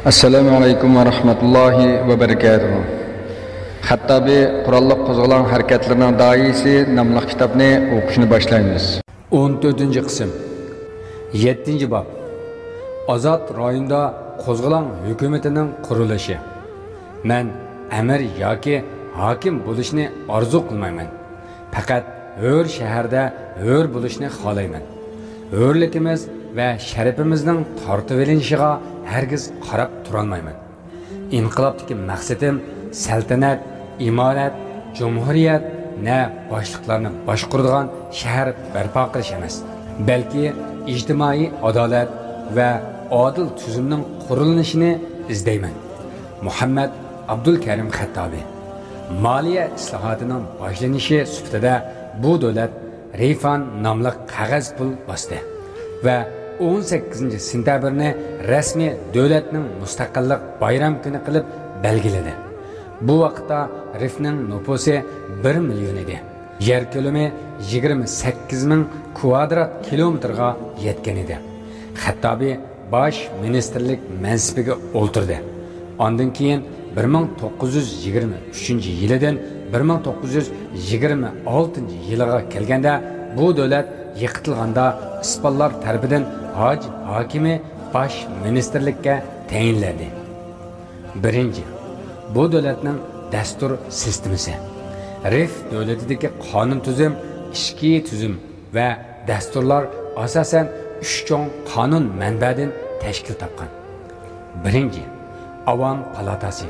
Assalamu alaykum wa rahmatullahi wa barakatuh. Xattabi Qur'onlik qo'zg'alon harakatlarining doisi nomli kitobni o'qishni boshlaymiz. 14-qism 7-bob Ozod rayonida qo'zg'alon hukumatining qurilishi. Men amir yoki hokim bo'lishni orzu qilmayman. Faqat hur shaharda hur bo'lishni xohlayman. Hurligimiz va sharafimizning tortib olinishiga hergiz qarab turolmayman. İnqilobdagi maqsadim saltanat, imorat, jumhuriyat ne boshliqlarni boshquradigan shahar barpo qilish emas, balki ijtimoiy adolat va odil tuzumning qurilishini izlayman. Muhammad Abdulkarim Xattabi moliya islohotining boshlanishi sifatida bu davlat Rifan nomli qog'oz pul bosdi va 18 sentabrni rasmiy davlatning mustaqillik bayram kuni qilib belgiladi. Bu vaqtda Rifning nufusi 1 million edi. Yer ko'lami 28,000 kvadrat kilometrga yetgan edi. Xattabi bosh ministerlik mansibiga o'ltirdi. Ondan keyin 1923-yildan 1926-yilga kelganda bu davlat yiqitilganda ispanlar tarafidan hoj hokimi bosh ministerlikka tayinladi. Birinchi, bu davlatning dastur sistemasi. Rif davlatidagi qonun tuzum, ishki tuzum va dasturlar asosan 3 cho'ng qonun manbadan tashkil topgan. Birinchi, Avam palatasi.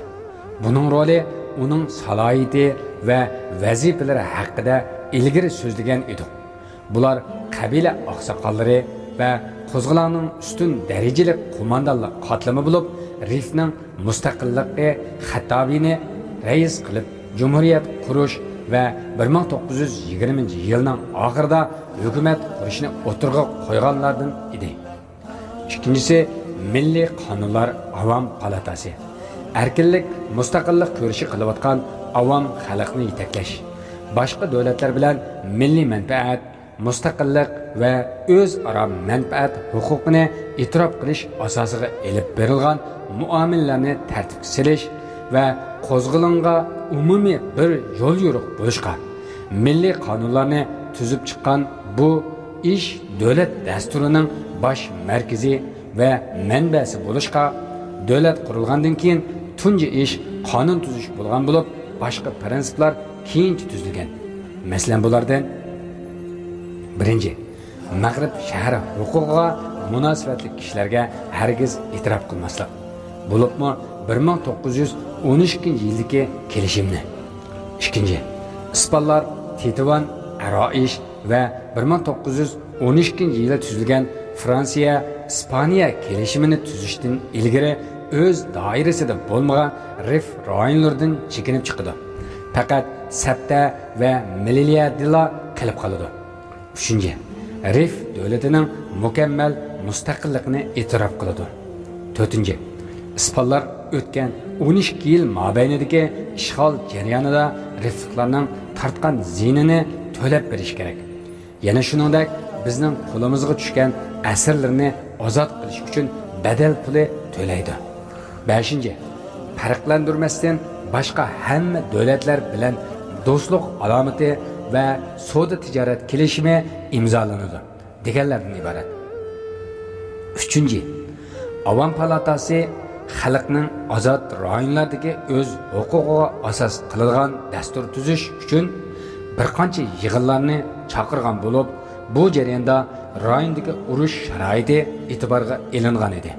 Buning roli uning salohiyati va vazifalari haqida ilgari so'zlagan edi. Bular qabila oqsoqollari va qo'zg'alonning ustun darajali qo'mondonlik qatlami bo'lib, Rifning mustaqilligi Xattabini rais qilib jumhuriyat qurish va 1920-yilning oxirida hukumat qurishni o'tirg'a qo'yganlardan edi. Ikkinchisi, Milliy qonunlar avam palatasi. Erkinlik, mustaqillik ko'rishi qilayotgan avam xalqni yetaklash, boshqa davlatlar bilan milliy manfaat, mustaqillik va o'zaro manfaat huquqini e'tirof qilish asosiga elib berilgan muomalalarni tartibga solish va qo'zg'alonga umumiy bir yo'l yo'riq bo'lishga milliy qonunlarni tuzib chiqqan bu ish davlat dasturining bosh markazi ve manbasi bo'lishga davlat qurilgandan keyin tunji ish qonun tuzish bo'lgan bo'lib, boshqa prinsiplar keyincha tuzilgan. Masalan, bulardan birinchi, Mag'rib shahri huquqiga munosabatli kishilarga hargiz e'tirof qilmaslik. Bo'libmi 1912-yildagi kelishimni. Ikkinchi, ispanlar Tetuan, Aroish va 1912-yilda tuzilgan Fransiya İspaniya kelishimini tuzishdan ilgari o'z doirasida bo'lmagan Rif rayonlaridan chekinib chiqdi. Faqat Sabta va Milliyadilla qilib qoladi. 3. Rif davlatining mukammal mustaqilligini e'tirof qiladi. 4. Ispanlar o'tgan 12 yil mobaynidagi ishg'ol jarayonida Riflarning tortgan zinini to'lab berish kerak. Yana shuningdek, bizning qo'limizga tushgan asirlarni ozod qilish uchun badal puli to'laydi. 5. Farqlantirmasdan boshqa hamma davlatlar bilan do'stlik alomati va savdo tijorat kelishimi imzolanadi deganlardan iborat. 3. Avam palatasi xalqning ozod rayonlardagi o'z huquqiga asos qilingan dastur tuzish uchun bir qancha yig'inlarni chaqirgan bo'lib, bu jarayonda rayondagi urush sharoiti e'tiborga ilingan edi.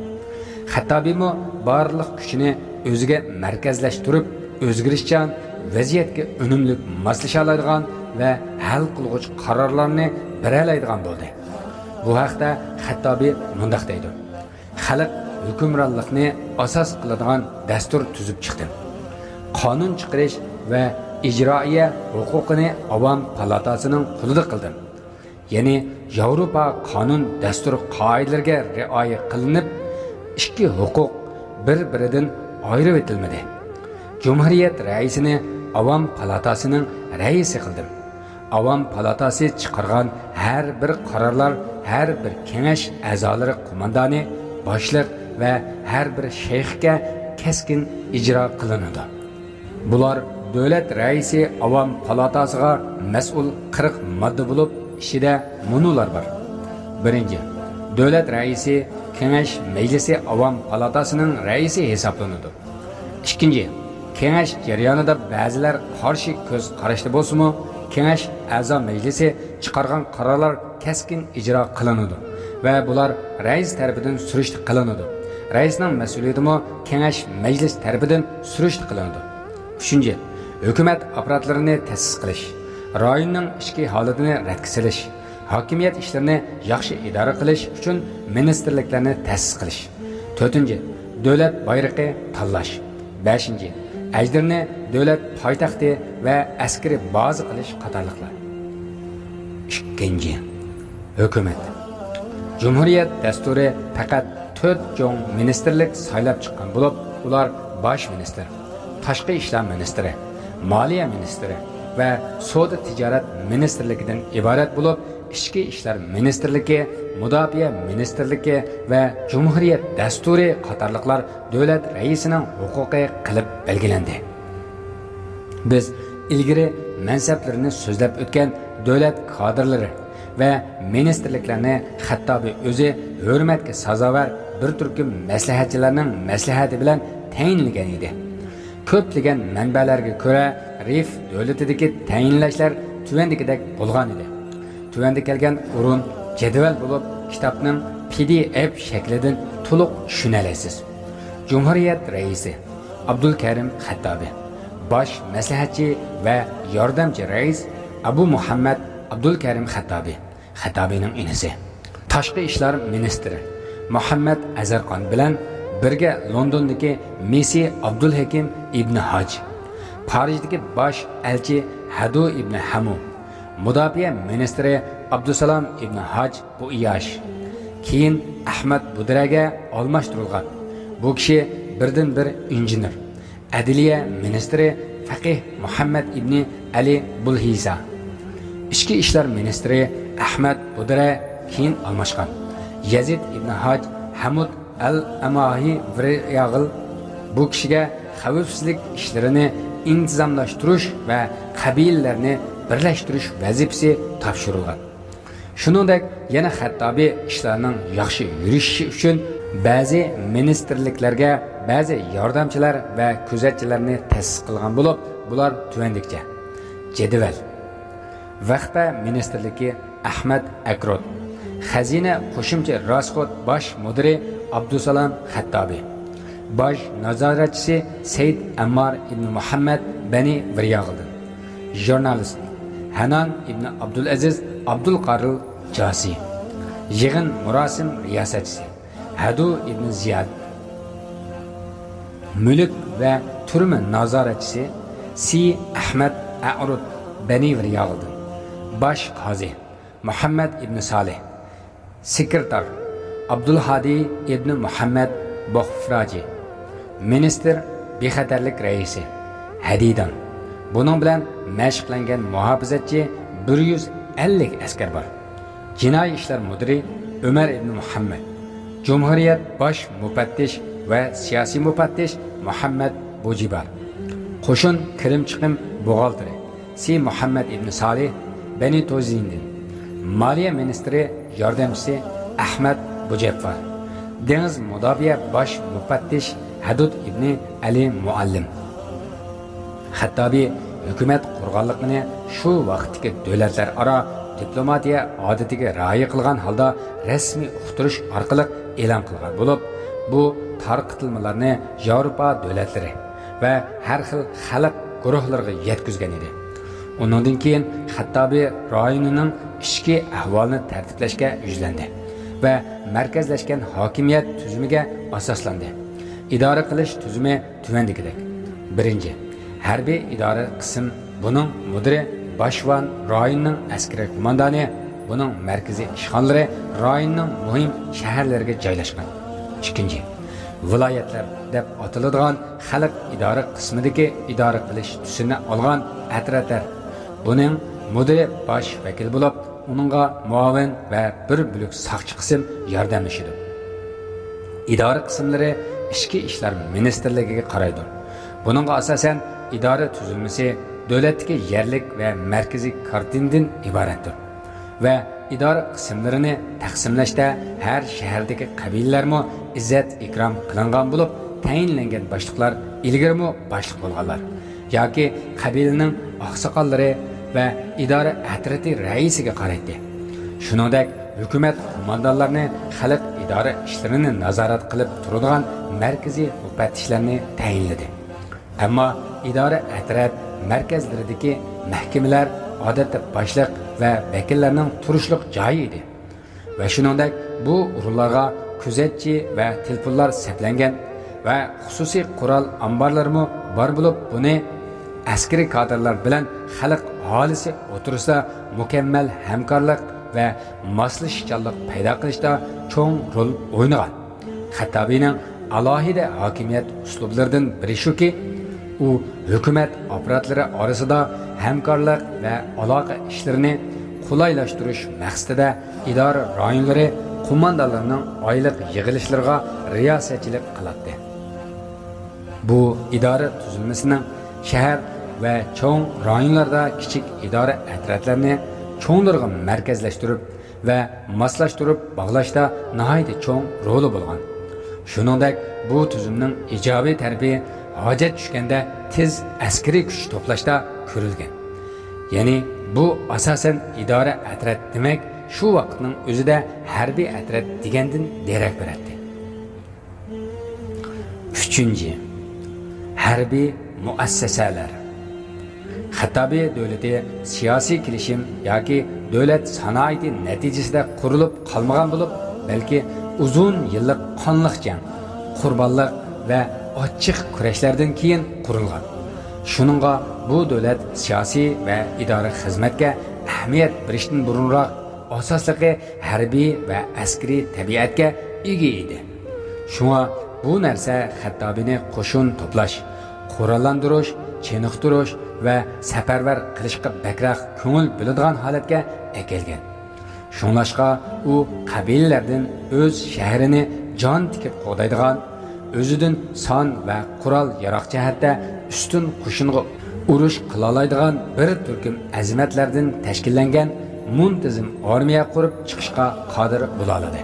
Xattabimi barliq kuchini o'ziga markazlashtirib, o'zgarishchan vaziyatga unumli moslasha oladigan va hal qilg'uchi qarorlarni beralaydigan bo'ldi. Bu haqda Xattabi mundaq deydi: Xalq hukmronlikni asos qiladigan dastur tuzib chiqdi. Qonun chiqarish va ijroiya huquqini avam palatasining qo'lida qildi. Ya'ni Yevropa qonun dasturi qoidalariga rioya qilinib, ikki huquq bir-biridan ayirib etilmadi. Cumhuriyet raisini avam palatasining raisi qildi. Avam palatasi chiqargan har bir qarorlar, har bir kengash a'zolari qo'mondoni, boshliq va har bir shayxga keskin ijro qilinadi. Bular davlat raisi avom palatasiga mas'ul 40 modda bo'lib, ishida munular bor. Birinchi, davlat raisi Kengash Majlisi avom palatasining raisi hisoblanadi. Ikkinchi, Kengash jarayonida ba'zilar qarshi ko'z qarashda bo'lsa-mu, Kengash a'zo majlisi chiqargan qarorlar keskin ijro qilinadi va bular rais tarafidan surishti qilinadi. Raisning mas'uliyatimi Kengash majlis tarafidan surishti qilinadi. Uchinchi, hukumat apparatlarini ta'sis qilish, rayonning ichki holatini radga solish, hokimiyat ishlarini yaxshi idora qilish uchun ministerliklarni ta'sis qilish. To'rtinchi, davlat bayrog'i tanlash. Beshinchi, ajdirni davlat poytaxti va askariy baza qilish qatorliqlar. Ikkinchi, hukumat. Cumhuriyet dasturi faqat 4 cho'ng ministerlik saylab chiqqan bo'lib, ular bosh ministr, tashqi ishlar ministri, moliya ministri va savdo tijorat ministrligidan iborat bo'lib, ichki ishlar ministrligi, mudofaa ministrligi va Cumhuriyet dasturi qatorliqlar davlat raisining huquqi qilib belgilandi. Biz ilgari mansablarini so'zlab o'tgan davlat kadrlari va ministerliklarni hattobi o'zi hurmatga sazovor bir turkum maslahatchilarning maslahati bilan tayinlagan edi. Ko'plagan manbalarga ko'ra, RIF davlatidagi tayinlashlar tuvandagidek bo'lgan edi. Tuvanda kelgan o'rin jadval bo'lib, kitobning PDF shaklidan to'liq tushunalasiz. Cumhuriyet raisi Abdulkarim Xattobi, bosh maslahatchi va yordamchi rais Abu Muhammad Abdulkarim Xattobi, Xattobining inisi. Tashqi ishlar ministri Muhammad Azarqon bilan birga Londondagi Messi Abdulhakim ibn Haj, Parijdagi bosh elchi Hadu ibn Hamu, mudofaa ministri Abdusalom ibn Haj bu iyash keyin Ahmad Budraga almashtirilgan. Bu kishi birdan bir injener. Adliya ministri Faqih Muhammad ibn Ali Bulhisa, ichki ishlar ministri Ahmad Budra keyin almashgan. Yazid ibn Haj Hamud al-Amahi Vriyag'il bu kishiga xavfsizlik ishlarini intizomlashtirish va qabilalarni birlashtirish vazifasi topshirilgan. Shuningdek, yana Xattobi ishlarning yaxshi yurishishi uchun ba'zi ministerliklarga ba'zi yordamchilar va kuzatchilarni ta'sis qilgan bo'lib, bular tuvandikcha: jadval, vaqfa ministerligi Ahmad Akrod, xazina qo'shimcha rasxod bosh mudiri Abdusalom Xattobi, bosh nazoratchisi Said Ammar ibn Muhammad Bani Viryag'ildan, jurnalist Hanan ibn Abdulaziz Abdulqaril Jasi, yig'in murosim riyosatchisi Hadu ibn Ziyad, mulk va turma nazoratchisi Si Ahmad A'rud Bani Viryag'ildan, bosh qozi Muhammad ibn Salih, sekretar Abdulhadi ibn Muhammad Boxfraji, minister bexatarlik raisi Hadidan. Bunun bilan mashqlangan muhofizatchi 150 askar bor. Jinoiy ishlar mudiri Umar ibn Muhammad, Cumhuriyet bosh mufattish va siyosiy mufattish Muhammad Bujibar, qo'shin kirim chiqim buxgalteri Si Muhammad ibn Salih Bani Tozindin, moliya ministri yordamchisi Ahmad Bujaffar, dengiz mudofaa bosh mufattish Hadud ibn Ali Muallim. Xattobi hukumat qurganligini shu vaqtdagi davlatlararo diplomatiya odatiga rioya qilgan holda rasmiy uqtirish orqali e'lon qilgan bo'lib, bu tarqatilmalarni Yevropa davlatlari va har xil xalq guruhlariga yetkazgan edi. Undan keyin Xattobi rayonining ichki ahvolini tartiblashga yuzlandi va markazlashgan hokimiyat tuzumiga asoslandi. İdora qilish tuzumi tuvandagidek. Birinchi, harbiy idora qism, buning mudiri boshvan rayonning askariy qo'mondoni, buning markaziy ishxonalari rayonning muhim shaharlariga joylashgan. Ikkinchi, viloyatlar deb ataladigan xalq idora qismidagi idora qilish tusini olgan atratlar, buning mudiri bosh vakil bo'lib, uningga muavin va bir bo'lak saqchi qism yordamlashadi. idora qismlari ichki ishlar ministerligiga qaraydi. Buningga asosan idora tuzilmasi davlatdagi yerlik va markaziy kartindan iboratdir. Va idora qismlarini taqsimlashda har shahardagi qabilalarmo izzat ikrom qilingan bo'lib, tayinlangan boshliqlar ilgarimo boshliq bo'lganlar yoki qabilaning oqsoqollari va idora atrati raisiga qaraydi. Shuningdek, hukumat qo'mondonlarini xalq idora ishlarini nazorat qilib turadigan markaziy mufattishlarni tayinladi. Ammo idora atrat markazlaridagi mahkamalar odatda boshliq va vakillarning turishliq joyi edi. Va shuningdek, bu o'rinlarga kuzatchi va telefonlar saqlangan va xususiy qurol omborlarimi bor bo'lib, buni askari kadrlar bilan xalq aholisi o'tirisida mukammal hamkorlik va moslashishchanlik paydo qilishda cho'ng rol o'ynagan. Xattobiyning alohida hokimiyat uslublaridan biri shuki, u hukumat aparatlari orasida hamkorlik va aloqa ishlarini qulaylashtirish maqsadida idora rayonlari qo'mondonlarining oylik yig'ilishlariga riyosatchilik qiladi. Bu idora tuzilmasining shahar va cho'ng rayonlarda kichik idora atratlarini cho'nglarga markazlashtirib va moslashtirib bog'lashda nihoyat cho'ng roli bo'lgan. Shuningdek, bu tuzumning ijobiy tarafi hojat tushganda tez askariy kuch to'plashda ko'rilgan. Ya'ni bu asosan idora atrat demak, shu vaqtning o'zida harbiy atrat degandan derak beradi. 3. Harbiy muassasalar. Xattabiy davlati siyosiy kelishim yoki davlat sanoati natijasida qurilib qolmagan bo'lib, balki uzun yillik qonliq jang, qurbonlik va ochiq kurashlardan keyin qurilgan. Shuningga bu davlat siyosiy va idora xizmatga ahamiyat berishdan burunroq asosligi harbiy va askariy tabiatga ega edi. Shunga bu narsa Xattobiyni qo'shin to'plash, qurollantirish, cheniqtirish va safarbar qilishga bakroq ko'ngil bo'ladigan holatga kelgan. Shunlashqa u qabilalardan o'z shahrini jon tikib qo'daydigan, o'zidan son va qurol yaroq jihatda ustun qo'shinga urush qila oladigan bir turkum azimatlardan tashkillangan muntazam armiya qurib chiqishga qodir bo'la oladi.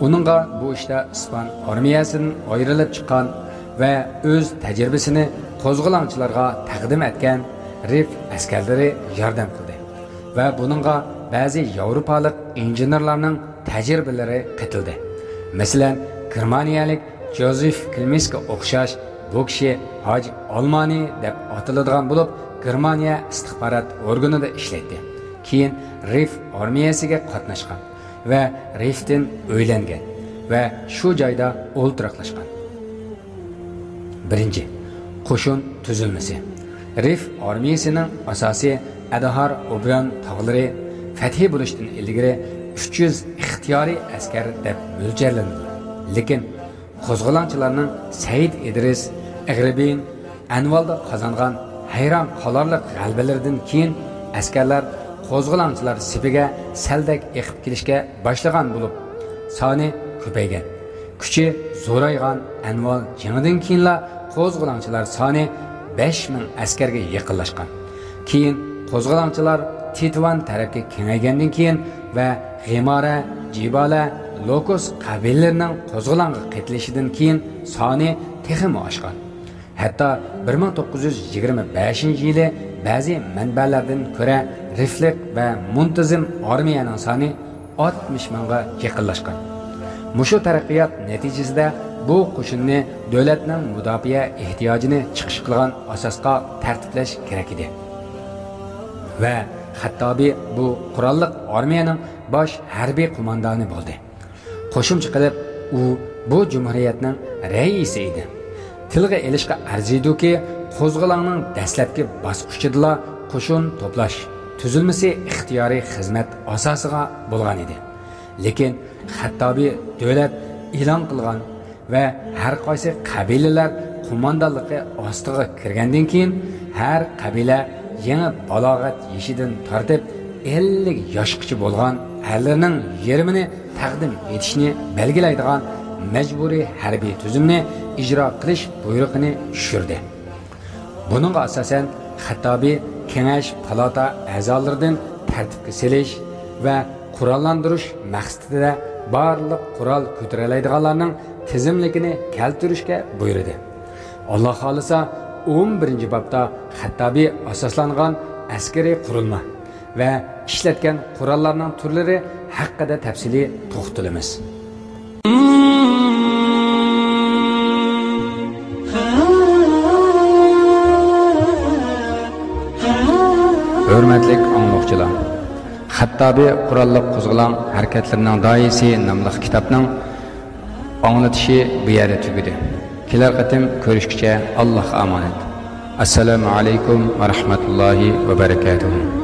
Uningga bu ishda Ispan armiyasidan ayrilib chiqqan va o'z tajribasini qo'zg'olonchilarga taqdim etgan Rif askarlari yordam qildi va buningga ba'zi yevropalik injenerlarning tajribalari qatildi. Masalan, Germaniyalik Josef Kilmiska o'xshash bu kishi Haj Almani deb atiladigan bo'lib, Germaniya istixborot organida ishlaydi. Keyin Rif armiyasiga qatnashgan va Rifdan o'ylangan va shu joyda o'ltiraqlashgan. 1. Qo'shin tuzilmasi. Rif armiyasining asosiy Adahar Obran tog'lari fathi bo'lishdan ilgari 300 ixtiyoriy askar deb mo'ljallanadi. Lekin qo'zg'olonchilarning Said Idris, Ag'ribin, Anvalda qozongan hayron qolarliq g'alabalaridan keyin askarlar qo'zg'olonchilar sipiga saldak eqib kelishga boshlagan bo'lib, soni ko'paygan. Kuchi zo'raygan Anval jang'idan keyinla qo'zg'olonchilar soni 5000 askarga yaqinlashgan. Keyin qo'zg'olonchilar Titvan tarafga kengaygandan keyin va G'imora, Jibola, Lokos qabilalarining qo'zg'olonga qatilishidan keyin soni texmi oshgan. Hatto 1925-yili ba'zi manbalardan ko'ra Riflik va muntazam armiyaning soni 60 mingga yaqinlashgan. Mushu taraqqiyot natijasida bu qo'shinni davlatning mudofaa ehtiyojini chiqish qilgan asosga tartiblash kerak edi. Va Xattabiy bu qurolliq armiyaning bosh harbiy qo'mondoni bo'ldi. Qo'shimcha qilib, u bu jumhuriyatning raisi edi. Tilga elishga arziydi-ki, qo'zg'olonning dastlabki bosqichida qo'shin to'plash tuzilmasi ixtiyoriy xizmat asosiga bo'lgan edi. Lekin Xattabiy davlat e'lon qilgan va har qaysi qabilalar qo'mondonligi ostiga kirgandan keyin har qabila yangi balog'at yeshidan tortib 50 yoshgacha bo'lgan erlarning yerimini taqdim etishni belgilaydigan məcburi hərbiy tüzümni icra qilish buyrug'ini tushirdi. Buningga asosan Xattobiy kengash palata a'zolaridan tartibga selish va qurollandirish maqsadida barliq qurol ko'taralaydiganlarning tizimligini keltirishga buyurdi. Alloh xolisa 11-bobda Xattobiy asoslangan askariy qurilma va ishlatgan qurollarning turlari haqida tafsiliy to'xtalamiz. Hürmetli anlıqçılar, Xattobiy qurolli qo'zg'olon harakatlarining doisi nomli kitobning anlatışı bu yerda tugadi. Kelar qatim ko'rishguncha Allohga omonat. Assalomu alaykum va rahmatullohi va barakatuh.